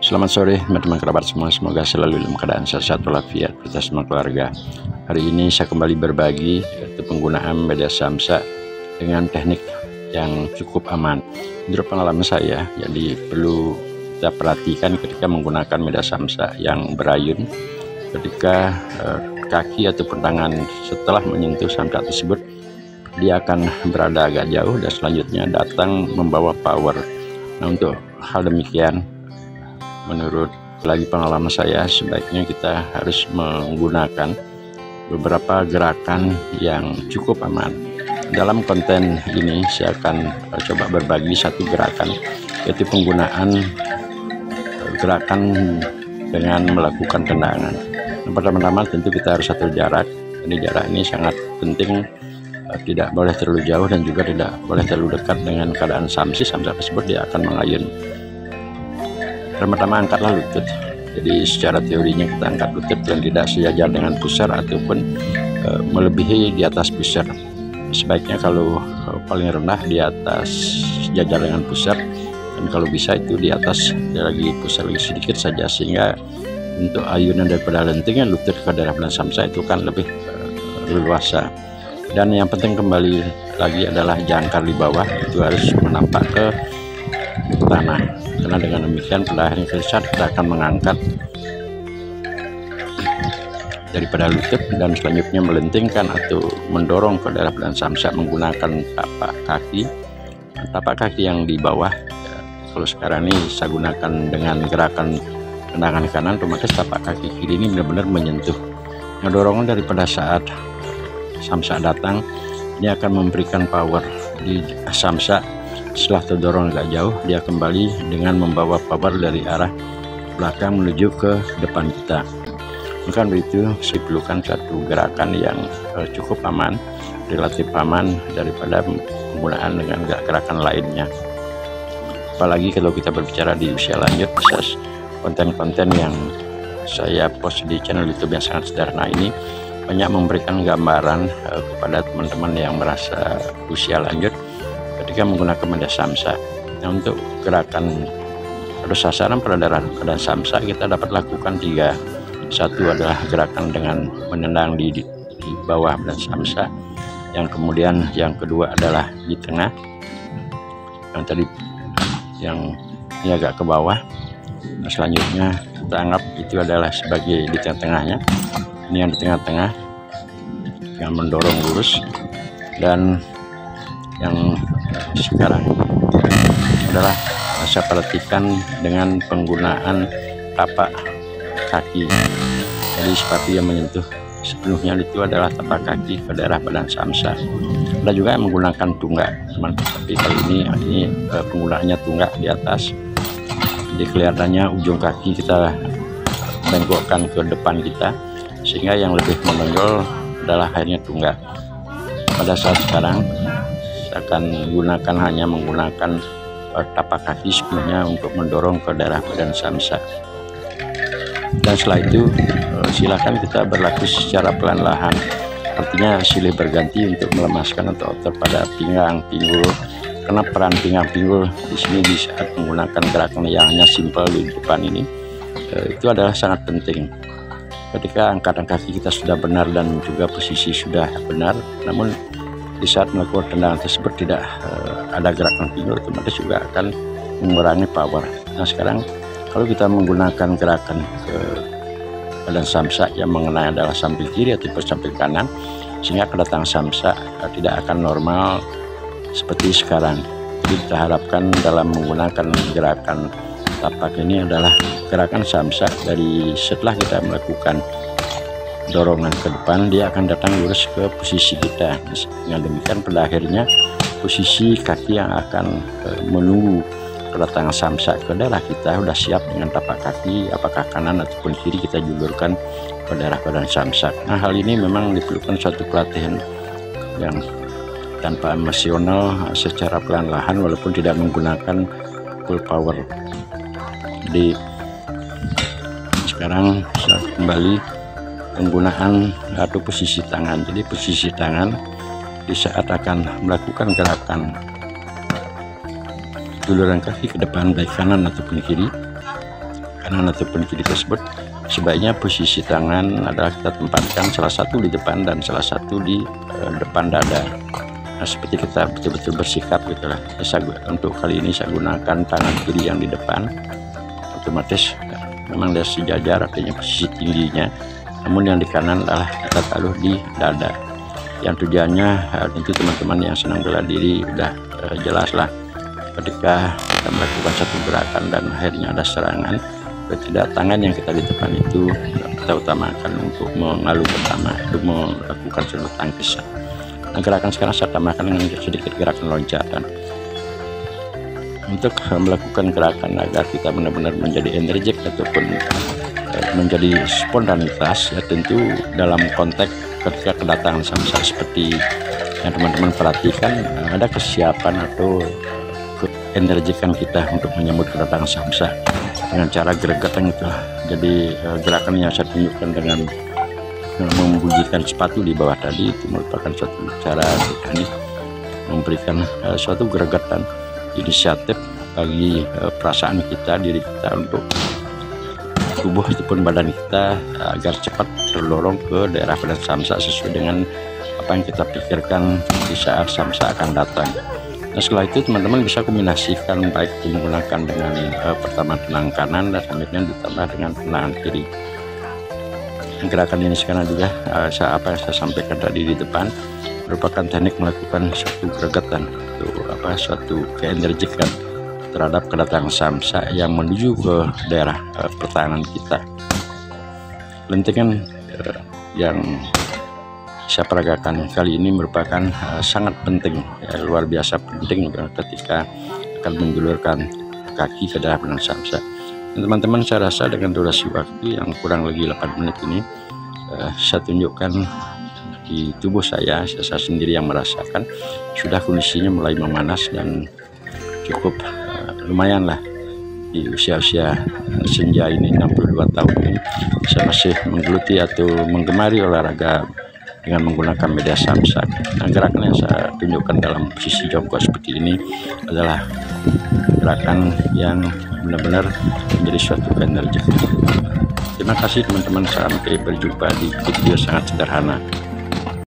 Selamat sore teman-teman kerabat semua, semoga selalu dalam keadaan sehat walafiat kita semua keluarga. Hari ini saya kembali berbagi yaitu penggunaan media samsa dengan teknik yang cukup aman. Menurut pengalaman saya, jadi perlu kita perhatikan ketika menggunakan media samsa yang berayun, ketika kaki ataupun tangan setelah menyentuh samsa tersebut, dia akan berada agak jauh dan selanjutnya datang membawa power. Nah, untuk hal demikian, menurut lagi pengalaman saya, sebaiknya kita harus menggunakan beberapa gerakan yang cukup aman. Dalam konten ini saya akan coba berbagi satu gerakan, yaitu penggunaan gerakan dengan melakukan tendangan. Yang pertama-tama tentu kita harus atur jarak. Jadi jarak ini sangat penting, tidak boleh terlalu jauh dan juga tidak boleh terlalu dekat dengan keadaan samsa tersebut, dia akan mengayun. Pertama, angkatlah lutut. Jadi secara teorinya kita angkat lutut dan tidak sejajar dengan pusar ataupun melebihi di atas pusar. Sebaiknya kalau paling rendah di atas sejajar dengan pusar, dan kalau bisa itu di atas lagi pusar lagi sedikit saja, sehingga untuk ayunan daripada lentingnya lutut ke daerah belah samsa itu kan lebih leluasa. Dan yang penting kembali lagi adalah jangkar di bawah itu harus menampak ke tanah, karena dengan demikian pada akhirnya kita akan mengangkat daripada lutut dan selanjutnya melentingkan atau mendorong ke daerah belah samsa menggunakan tapak kaki yang di bawah. Kalau sekarang ini saya gunakan dengan gerakan tendangan kanan, otomatis tapak kaki kiri ini benar-benar menyentuh. Nah, dorongan daripada saat samsa datang ini akan memberikan power di samsa. Setelah terdorong agak jauh, dia kembali dengan membawa power dari arah belakang menuju ke depan kita. Maka begitu saya perlukan satu gerakan yang cukup aman, relatif aman daripada penggunaan dengan gerakan lainnya. Apalagi kalau kita berbicara di usia lanjut, konten-konten yang saya post di channel YouTube yang sangat sederhana ini banyak memberikan gambaran kepada teman-teman yang merasa usia lanjut ketika menggunakan media samsa. Nah, untuk gerakan atau sasaran pada daerah samsa kita dapat lakukan 3. Satu adalah gerakan dengan menendang di bawah media samsa. Yang kemudian yang kedua adalah di tengah. Yang tadi yang ini agak ke bawah. Nah, selanjutnya kita anggap itu adalah sebagai di tengah-tengahnya. Ini yang di tengah-tengah yang mendorong lurus, dan yang sekarang adalah saya perhatikan dengan penggunaan tapak kaki. Jadi seperti yang menyentuh sepenuhnya itu adalah tapak kaki ke daerah badan samsa. Ada juga yang menggunakan tunggak, tapi kali ini penggunaannya tunggak di atas. Jadi kelihatannya ujung kaki kita bengkokkan ke depan kita, sehingga yang lebih menonjol adalah akhirnya tunggak. Pada saat sekarang saya akan hanya menggunakan tapak kaki sepenuhnya untuk mendorong ke daerah badan samsa. Dan setelah itu silakan kita berlaku secara pelan-lahan, artinya silih berganti untuk melemaskan atau otot pada pinggang, pinggul. Karena peran pinggang pinggul di sini di saat menggunakan gerakan yang hanya simpel di depan ini itu adalah sangat penting. Ketika angkatan kaki kita sudah benar dan juga posisi sudah benar, namun di saat melakukan tendangan tersebut tidak ada gerakan pinggul, otomatis juga akan mengurangi power. Nah, sekarang kalau kita menggunakan gerakan ke badan samsa yang mengenai adalah samping kiri atau samping kanan, sehingga kedatangan samsa tidak akan normal seperti sekarang. Jadi kita harapkan dalam menggunakan gerakan tapak ini adalah gerakan samsa dari setelah kita melakukan dorongan ke depan, dia akan datang lurus ke posisi kita. Dengan demikian pada akhirnya posisi kaki yang akan menunggu kedatangan samsa ke daerah kita sudah siap dengan tapak kaki, apakah kanan ataupun kiri kita julurkan ke daerah badan samsa. Nah, hal ini memang diperlukan suatu pelatihan yang tanpa emosional, secara pelan-lahan walaupun tidak menggunakan full power. Jadi sekarang saya kembali penggunaan atau posisi tangan. Jadi posisi tangan di saat akan melakukan gerakan juluran kaki ke depan baik kanan ataupun kiri, kanan ataupun kiri tersebut, sebaiknya posisi tangan adalah kita tempatkan salah satu di depan dan salah satu di depan dada. Nah, seperti kita betul-betul bersikap gitulah. Untuk kali ini saya gunakan tangan kiri yang di depan, otomatis memang dia sejajar, artinya posisi tingginya. Namun yang di kanan adalah kita taruh di dada. Yang tujuannya tentu teman-teman yang senang bela diri udah jelas lah, ketika kita melakukan satu gerakan dan akhirnya ada serangan, tidak tangan yang kita di depan itu kita utamakan untuk mengalu pertama, untuk melakukan sudut tangkis. Nah, gerakan sekarang saya tambahkan dengan sedikit gerakan loncatan untuk melakukan gerakan agar kita benar-benar menjadi energik ataupun menjadi spontanitas. Ya tentu dalam konteks ketika kedatangan samsa seperti yang teman-teman perhatikan, ada kesiapan atau energikan kita untuk menyambut kedatangan samsa dengan cara gregetan itu. Jadi gerakan yang saya tunjukkan dengan membunyikan sepatu di bawah tadi itu merupakan suatu cara teknik memberikan suatu gregetan, inisiatif bagi perasaan kita, diri kita, untuk tubuh ataupun badan kita agar cepat terdorong ke daerah pada samsa sesuai dengan apa yang kita pikirkan di saat samsa akan datang. Nah, setelah itu teman-teman bisa kombinasikan, baik menggunakan dengan pertama tenang kanan dan selanjutnya ditambah dengan tenang kiri. Gerakan ini sekarang juga apa yang saya sampaikan tadi di depan merupakan teknik melakukan suatu gregetan, suatu keenergikan terhadap kedatangan samsa yang menuju ke daerah pertahanan kita. Lentingan yang saya peragakan kali ini merupakan sangat penting, luar biasa penting ketika akan menjulurkan kaki ke daerah benang samsa. Teman-teman, saya rasa dengan durasi waktu yang kurang lebih 8 menit ini, saya tunjukkan di tubuh saya sendiri yang merasakan sudah kondisinya mulai memanas dan cukup lumayan lah. Di usia-usia senja ini, 62 tahun ini, saya masih menggeluti atau menggemari olahraga dengan menggunakan media samsak. Nah, gerakan yang saya tunjukkan dalam posisi jongkok seperti ini adalah gerakan yang benar-benar menjadi suatu energi. Terima kasih teman-teman, sampai berjumpa di video sangat sederhana.